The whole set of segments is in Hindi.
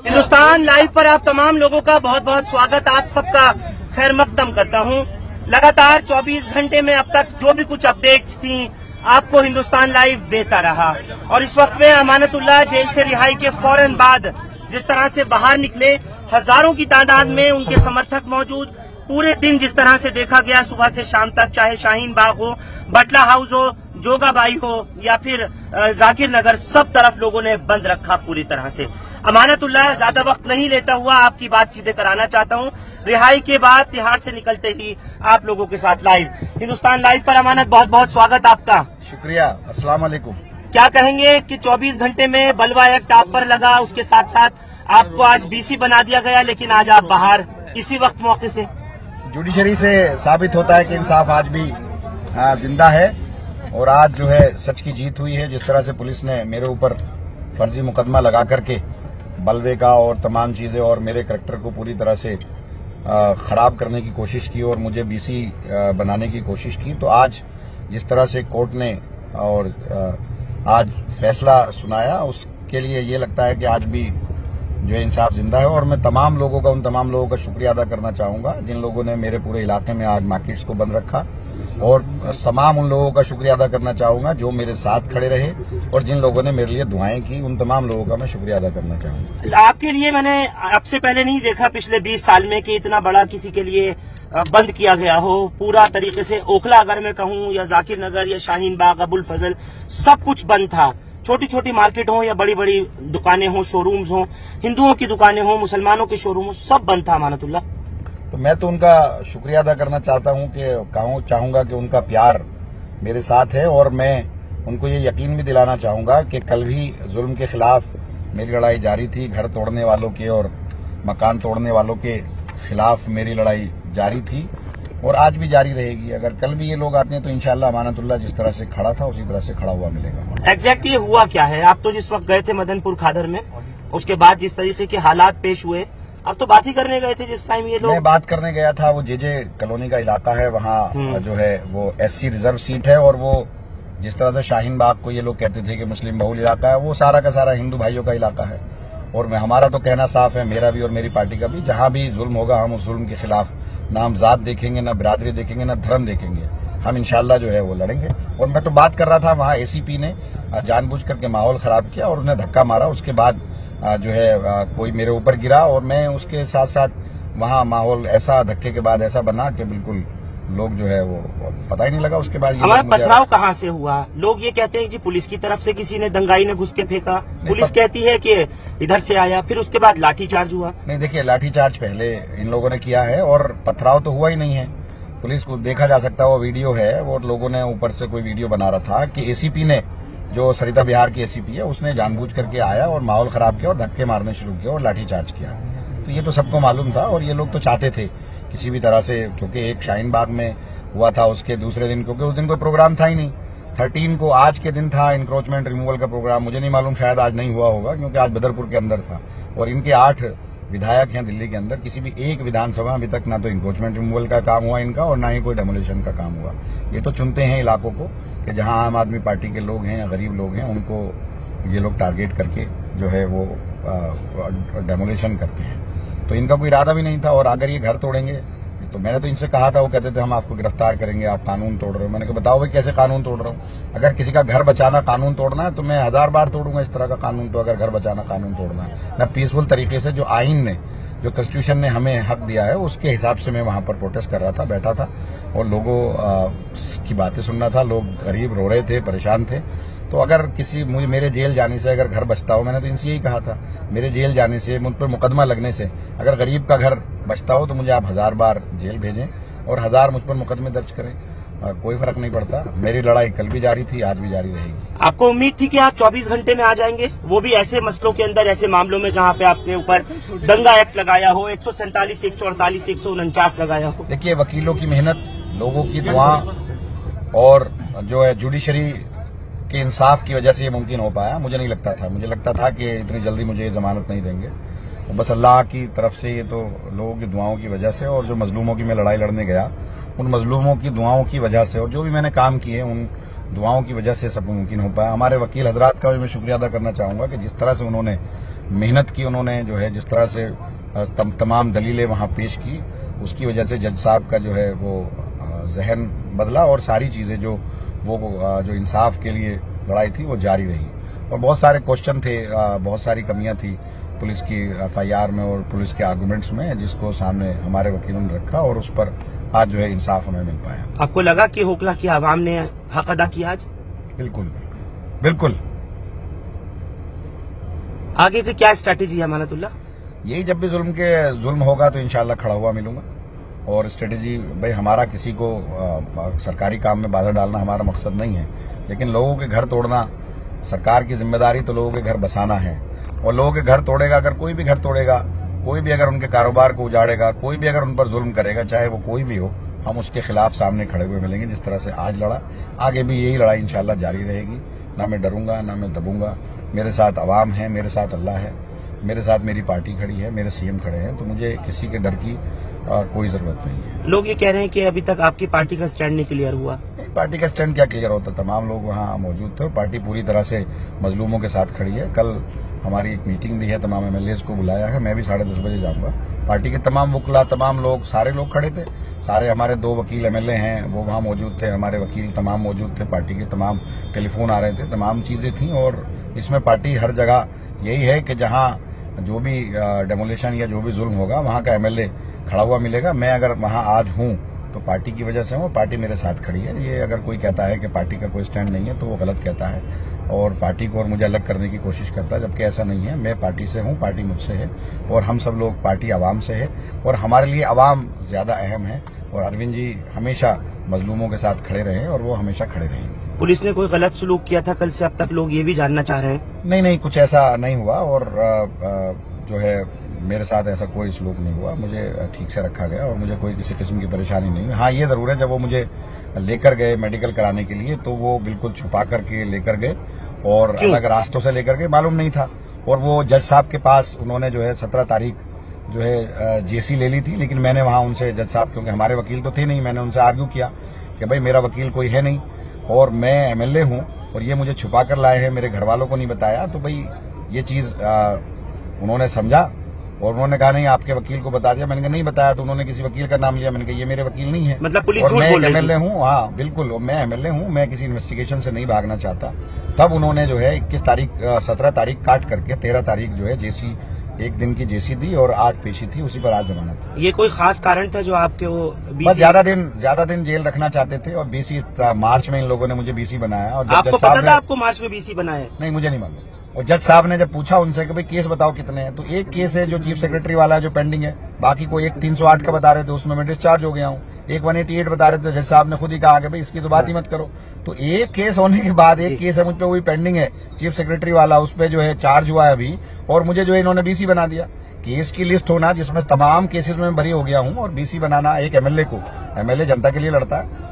हिंदुस्तान लाइव पर आप तमाम लोगों का बहुत बहुत स्वागत, आप सबका खैर मकदम करता हूं। लगातार 24 घंटे में अब तक जो भी कुछ अपडेट्स थी आपको हिंदुस्तान लाइव देता रहा। और इस वक्त में अमानतुल्लाह जेल से रिहाई के फौरन बाद जिस तरह से बाहर निकले, हजारों की तादाद में उनके समर्थक मौजूद, पूरे दिन जिस तरह से देखा गया सुबह से शाम तक, चाहे शाहीन बाग हो, बटला हाउस हो, जोगाबाई हो या फिर जाकिर नगर, सब तरफ लोगों ने बंद रखा पूरी तरह से। अमानतुल्लाह, ज्यादा वक्त नहीं लेता हुआ आपकी बात सीधे कराना चाहता हूं। रिहाई के बाद तिहाड़ से निकलते ही आप लोगों के साथ लाइव हिंदुस्तान लाइव पर अमानत, बहुत बहुत स्वागत आपका। शुक्रिया, अस्सलाम वालेकुम। क्या कहेंगे कि 24 घंटे में बलवा एक्ट आप पर लगा, उसके साथ साथ आपको आज बीसी बना दिया गया, लेकिन आज आप बाहर इसी वक्त मौके से? जुडिशरी से साबित होता है कि इंसाफ आज भी जिंदा है और आज जो है सच की जीत हुई है। जिस तरह से पुलिस ने मेरे ऊपर फर्जी मुकदमा लगा करके बलवे का और तमाम चीजें और मेरे करैक्टर को पूरी तरह से खराब करने की कोशिश की और मुझे बीसी बनाने की कोशिश की, तो आज जिस तरह से कोर्ट ने और आज फैसला सुनाया, उसके लिए ये लगता है कि आज भी जो है इंसाफ जिंदा है। और मैं तमाम लोगों का, उन तमाम लोगों का शुक्रिया अदा करना चाहूंगा जिन लोगों ने मेरे पूरे इलाके में आज मार्केट्स को बंद रखा, और तमाम उन लोगों का शुक्रिया अदा करना चाहूंगा जो मेरे साथ खड़े रहे और जिन लोगों ने मेरे लिए दुआएं की, उन तमाम लोगों का मैं शुक्रिया अदा करना चाहूंगा। आपके लिए मैंने आपसे पहले नहीं देखा पिछले 20 साल में कि इतना बड़ा किसी के लिए बंद किया गया हो पूरा तरीके से। ओखला अगर मैं कहूं या जाकिर नगर या शाहीन बाग, अबुल फजल, सब कुछ बंद था। छोटी छोटी मार्केट हो या बड़ी बड़ी दुकानें हो, शोरूम्स हो, हिंदुओं की दुकानें हो, मुसलमानों के शोरूम हो, सब बंद था अमानतुल्लाह। तो मैं तो उनका शुक्रिया अदा करना चाहता हूं कि चाहूंगा कि उनका प्यार मेरे साथ है, और मैं उनको ये यकीन भी दिलाना चाहूंगा कि कल भी जुल्म के खिलाफ मेरी लड़ाई जारी थी। घर तोड़ने वालों के और मकान तोड़ने वालों के खिलाफ मेरी लड़ाई जारी थी और आज भी जारी रहेगी। अगर कल भी ये लोग आते हैं तो इंशाल्लाह अमानतुल्लाह जिस तरह से खड़ा था उसी तरह से खड़ा हुआ मिलेगा। एग्जैक्टली हुआ क्या है? आप तो जिस वक्त गए थे मदनपुर खादर में, उसके बाद जिस तरीके के हालात पेश हुए, अब तो बात ही करने गए थे जिस टाइम ये लोग? मैं बात करने गया था, वो जेजे कॉलोनी का इलाका है, वहाँ जो है वो SC रिजर्व सीट है, और वो जिस तरह से शाहीन बाग को ये लोग कहते थे कि मुस्लिम बहुल इलाका है, वो सारा का सारा हिंदू भाइयों का इलाका है। और हमारा तो कहना साफ है, मेरा भी और मेरी पार्टी का भी, जहां भी जुल्म होगा हम उस जुल्म के खिलाफ ना हम जात देखेंगे, ना बिरादरी देखेंगे, ना धर्म देखेंगे, हम इंशाल्लाह जो है वो लड़ेंगे। और मैं तो बात कर रहा था, वहाँ ACP ने जानबूझ करके माहौल खराब किया और उन्हें धक्का मारा, उसके बाद जो है कोई मेरे ऊपर गिरा और मैं उसके साथ साथ वहाँ माहौल ऐसा धक्के के बाद ऐसा बना कि बिल्कुल लोग जो है वो पता ही नहीं लगा। उसके बाद हमारा पथराव कहाँ से हुआ? लोग ये कहते हैं कि पुलिस की तरफ से किसी ने, दंगाई ने घुस के फेंका, पुलिस कहती है कि इधर से आया, फिर उसके बाद लाठीचार्ज हुआ। नहीं, देखिए, लाठीचार्ज पहले इन लोगों ने किया है और पथराव तो हुआ ही नहीं है। पुलिस को देखा जा सकता है, वो वीडियो है, वो लोगों ने ऊपर से कोई वीडियो बना रहा था कि ACP ने, जो सरिता बिहार की ACP है, उसने जानबूझ करके आया और माहौल खराब किया और धक्के मारने शुरू किया और लाठीचार्ज किया। तो ये तो सबको मालूम था और ये लोग तो चाहते थे किसी भी तरह से, क्योंकि एक शाहीन बाग में हुआ था, उसके दूसरे दिन, क्योंकि उस दिन कोई प्रोग्राम था ही नहीं। 13 को आज के दिन था इंक्रोचमेंट रिमूवल का प्रोग्राम, मुझे नहीं मालूम, शायद आज नहीं हुआ होगा क्योंकि आज बदरपुर के अंदर था। और इनके 8 विधायक हैं दिल्ली के अंदर, किसी भी एक विधानसभा अभी तक ना तो इंक्रोचमेंट रिमूवल का काम हुआ इनका और ना ही कोई डेमोलिशन का काम हुआ। ये तो चुनते हैं इलाकों को कि जहां आम आदमी पार्टी के लोग हैं या गरीब लोग हैं, उनको ये लोग टारगेट करके जो है वो डेमोलिशन करते हैं। तो इनका कोई इरादा भी नहीं था। और अगर ये घर तोड़ेंगे तो मैंने तो इनसे कहा था, वो कहते थे हम आपको गिरफ्तार करेंगे, आप कानून तोड़ रहे हो। मैंने कहा बताओ भाई कैसे कानून तोड़ रहा हूँ? अगर किसी का घर बचाना कानून तोड़ना है तो मैं 1000 बार तोड़ूंगा इस तरह का कानून। तो अगर घर बचाना कानून तोड़ना है, मैं पीसफुल तरीके से, जो आइन ने, जो कॉन्स्टिट्यूशन ने हमें हक दिया है, उसके हिसाब से मैं वहां पर प्रोटेस्ट कर रहा था, बैठा था और लोगों की बातें सुन रहा था। लोग गरीब रो रहे थे, परेशान थे। तो अगर मेरे जेल जाने से अगर घर बचता हो, मैंने तो इनसे यही कहा था, मेरे जेल जाने से, मुझ पर मुकदमा लगने से अगर गरीब का घर बचता हो तो मुझे आप 1000 बार जेल भेजें और 1000 मुझ पर मुकदमे दर्ज करें, कोई फर्क नहीं पड़ता। मेरी लड़ाई कल भी जारी थी, आज भी जारी रहेगी। आपको उम्मीद थी कि आप 24 घंटे में आ जाएंगे, वो भी ऐसे मसलों के अंदर, ऐसे मामलों में जहाँ पे आपके ऊपर दंगा एक्ट लगाया हो, 147, 148, 149 लगाया हो? देखिए, वकीलों की मेहनत, लोगों की दुआ और जो है जुडिशरी के इंसाफ की वजह से ये मुमकिन हो पाया। मुझे नहीं लगता था, मुझे लगता था कि इतनी जल्दी मुझे जमानत नहीं देंगे। बस अल्लाह की तरफ से, ये तो लोगों की दुआओं की वजह से, और जो मजलूमों की मैं लड़ाई लड़ने गया उन मजलूमों की दुआओं की वजह से, और जो भी मैंने काम किए दुआओं की वजह से सब मुमकिन हो पाया। हमारे वकील हजरात का भी मैं शुक्रिया अदा करना चाहूंगा कि जिस तरह से उन्होंने मेहनत की, उन्होंने जो है जिस तरह से तमाम दलीलें वहां पेश की, उसकी वजह से जज साहब का जो है वो जहन बदला और सारी चीजें जो इंसाफ के लिए लड़ाई थी वो जारी रही। और बहुत सारे क्वेश्चन थे, बहुत सारी कमियां थी पुलिस की FIR में और पुलिस के आर्गूमेंट्स में, जिसको सामने हमारे वकीलों ने रखा और उस पर आज जो है इंसाफ हमें मिल पाया। आपको लगा कि होकला की आवाम ने हक अदा किया आज? बिल्कुल बिल्कुल। आगे की क्या स्ट्रैटेजी है अमानतुल्लाह? यही, जब भी जुल्म होगा तो इंशाल्लाह खड़ा हुआ मिलूंगा। और स्ट्रेटेजी, भाई हमारा किसी को सरकारी काम में बाधा डालना हमारा मकसद नहीं है, लेकिन लोगों के घर तोड़ना सरकार की जिम्मेदारी तो लोगों के घर बसाना है। और लोगों के घर तोड़ेगा, अगर कोई भी घर तोड़ेगा, कोई भी अगर उनके कारोबार को उजाड़ेगा, कोई भी अगर उन पर जुल्म करेगा, चाहे वो कोई भी हो, हम उसके खिलाफ सामने खड़े हुए मिलेंगे। जिस तरह से आज लड़ा, आगे भी यही लड़ाई इंशाल्लाह जारी रहेगी। ना मैं डरूंगा, ना मैं दबूंगा। मेरे साथ अवाम है, मेरे साथ अल्लाह है, मेरे साथ मेरी पार्टी खड़ी है, मेरे CM खड़े हैं, तो मुझे किसी के डर की कोई जरूरत नहीं है। लोग ये कह रहे हैं कि अभी तक आपकी पार्टी का स्टैंड नहीं क्लियर हुआ। पार्टी का स्टैंड क्या क्लियर होता? तमाम लोग वहाँ मौजूद थे और पार्टी पूरी तरह से मजलूमों के साथ खड़ी है। कल हमारी एक मीटिंग भी है, तमाम MLAs को बुलाया है, मैं भी 10:30 बजे जाऊंगा। पार्टी के तमाम वकला, तमाम लोग, सारे लोग खड़े थे। सारे हमारे 2 वकील MLA हैं, वो वहाँ मौजूद थे, हमारे वकील तमाम मौजूद थे, पार्टी के तमाम टेलीफोन आ रहे थे, तमाम चीजें थी। और इसमें पार्टी हर जगह यही है कि जहाँ जो भी डेमोलिशन या जो भी जुल्म होगा, वहाँ का MLA खड़ा हुआ मिलेगा। मैं अगर वहाँ आज हूँ तो पार्टी की वजह से हूँ, पार्टी मेरे साथ खड़ी है। ये अगर कोई कहता है कि पार्टी का कोई स्टैंड नहीं है तो वो गलत कहता है और पार्टी को और मुझे अलग करने की कोशिश करता है, जबकि ऐसा नहीं है। मैं पार्टी से हूँ, पार्टी मुझसे है और हम सब लोग, पार्टी आवाम से है और हमारे लिए आवाम ज्यादा अहम है। और अरविंद जी हमेशा मजलूमों के साथ खड़े रहे और वो हमेशा खड़े रहेंगे। पुलिस ने कोई गलत सलूक किया था कल से अब तक, लोग ये भी जानना चाह रहे हैं। नहीं, कुछ ऐसा नहीं हुआ और जो है मेरे साथ ऐसा कोई सलूक नहीं हुआ। मुझे ठीक से रखा गया और मुझे कोई किसी किस्म की परेशानी नहीं हुई। हाँ, ये जरूर है, जब वो मुझे लेकर गए मेडिकल कराने के लिए तो वो बिल्कुल छुपा करके लेकर गए और अलग रास्तों से लेकर गए, मालूम नहीं था। और वो जज साहब के पास उन्होंने जो है 17 तारीख जो है JC ले ली थी, लेकिन मैंने वहां उनसे, जज साहब क्योंकि हमारे वकील तो थे नहीं, मैंने उनसे आर्ग्यू किया कि भाई मेरा वकील कोई है नहीं और मैं MLA हूं और ये मुझे छुपा कर लाए हैं, मेरे घर वालों को नहीं बताया। तो भाई ये चीज उन्होंने समझा और उन्होंने कहा नहीं आपके वकील को बता दिया। मैंने कहा नहीं बताया, तो उन्होंने किसी वकील का नाम लिया। मैंने कहा ये मेरे वकील नहीं है। मतलब पुलिस और झूठ मैं बोल रही थी। MLA हूँ। हाँ बिल्कुल, मैं MLA हूँ, मैं किसी इन्वेस्टिगेशन से नहीं भागना चाहता। तब उन्होंने जो है 17 तारीख काट करके 13 तारीख जो है JC, एक दिन की JC दी और आज पेशी थी, उसी पर आज जमानत। ये कोई खास कारण था जो आपके वो बस ज्यादा दिन जेल रखना चाहते थे और BC मार्च में इन लोगों ने मुझे BC बनाया। और आपको पता था आपको मार्च में BC बनाया? नहीं, मुझे नहीं मालूम। और जज साहब ने जब पूछा उनसे कि भाई केस बताओ कितने हैं, तो एक केस है जो चीफ सेक्रेटरी वाला है जो पेंडिंग है, बाकी को एक 308 का बता रहे थे, उसमें मैं डिस्चार्ज हो गया हूँ। एक 188 बता रहे थे, जज साहब ने खुद ही कहा कि भाई इसकी तो बात ही मत करो। तो एक केस होने के बाद एक केस है मुझ पे वही पेंडिंग है चीफ सेक्रेटरी वाला, उस पर जो है चार्ज हुआ है अभी और मुझे जो है इन्होंने BC बना दिया। केस की लिस्ट होना जिसमें तमाम केसेस में भरी हो गया हूँ और BC बनाना एक MLA को, MLA जनता के लिए लड़ता है।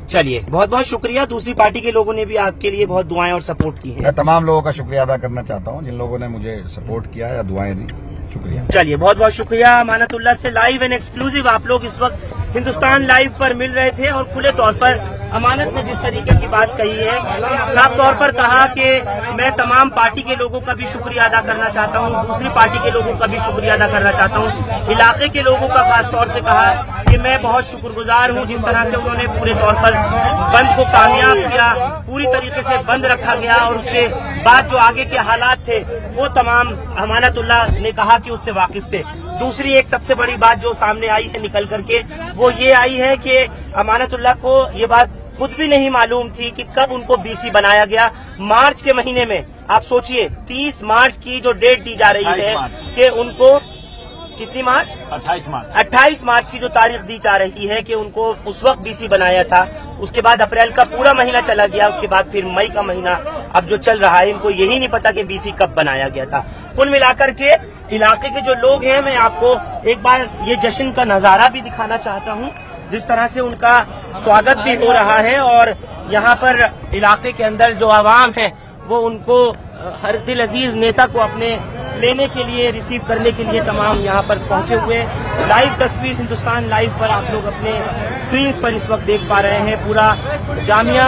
चलिए, बहुत बहुत शुक्रिया। दूसरी पार्टी के लोगों ने भी आपके लिए बहुत दुआएं और सपोर्ट की है। मैं तमाम लोगों का शुक्रिया अदा करना चाहता हूं जिन लोगों ने मुझे सपोर्ट किया या दुआएं दी। शुक्रिया। चलिए, बहुत बहुत शुक्रिया। अमानतुल्लाह से लाइव एंड एक्सक्लूसिव आप लोग इस वक्त हिंदुस्तान लाइव पर मिल रहे थे और खुले तौर पर अमानत ने जिस तरीके की बात कही है, साफ तौर पर कहा कि मैं तमाम पार्टी के लोगों का भी शुक्रिया अदा करना चाहता हूं, दूसरी पार्टी के लोगों का भी शुक्रिया अदा करना चाहता हूं, इलाके के लोगों का खास तौर से कहा कि मैं बहुत शुक्रगुजार हूं जिस तरह से उन्होंने पूरे तौर पर बंद को कामयाब किया, पूरी तरीके से बंद रखा गया और उसके बाद जो आगे के हालात थे वो तमाम अमानतुल्लाह ने कहा कि उससे वाकिफ थे। दूसरी एक सबसे बड़ी बात जो सामने आई है निकल करके वो ये आई है कि अमानतुल्लाह को ये बात खुद भी नहीं मालूम थी कि कब उनको BC बनाया गया। मार्च के महीने में आप सोचिए 30 मार्च की जो डेट दी जा रही है कि उनको कितनी मार्च 28 मार्च की जो तारीख दी जा रही है कि उनको उस वक्त BC बनाया था। उसके बाद अप्रैल का पूरा महीना चला गया, उसके बाद फिर मई का महीना अब जो चल रहा है, इनको यही नहीं पता कि BC कब बनाया गया था। कुल मिलाकर के इलाके के जो लोग हैं, मैं आपको एक बार ये जश्न का नजारा भी दिखाना चाहता हूँ, जिस तरह से उनका स्वागत भी हो रहा है और यहाँ पर इलाके के अंदर जो आवाम है वो उनको हर दिल अजीज नेता को अपने लेने के लिए, रिसीव करने के लिए तमाम यहाँ पर पहुंचे हुए। लाइव तस्वीर हिंदुस्तान लाइव पर आप लोग अपने स्क्रीन पर इस वक्त देख पा रहे हैं। पूरा जामिया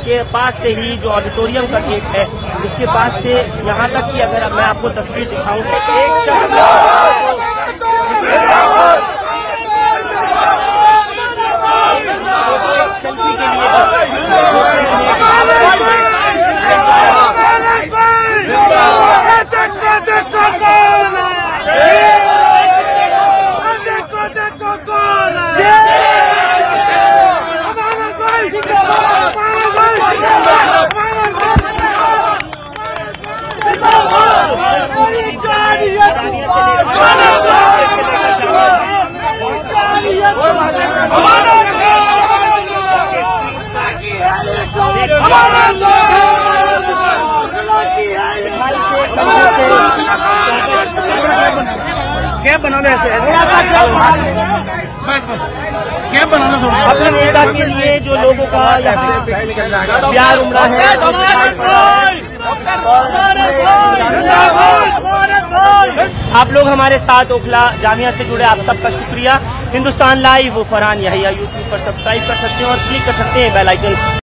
के पास से ही जो ऑडिटोरियम का गेट है उसके पास से यहाँ तक कि अगर मैं आपको तस्वीर दिखाऊं एक शख्स सेल्फी के लिए क्या बनाने क्या बनाना अपने नेता के लिए जो लोगों का यहाँ प्यार उमड़ा है आप लोग हमारे साथ ओखला जामिया से जुड़े, आप सबका शुक्रिया। हिंदुस्तान लाइव फरहान यहिया यूट्यूब पर सब्सक्राइब कर सकते हैं और क्लिक कर सकते हैं बेल आइकन।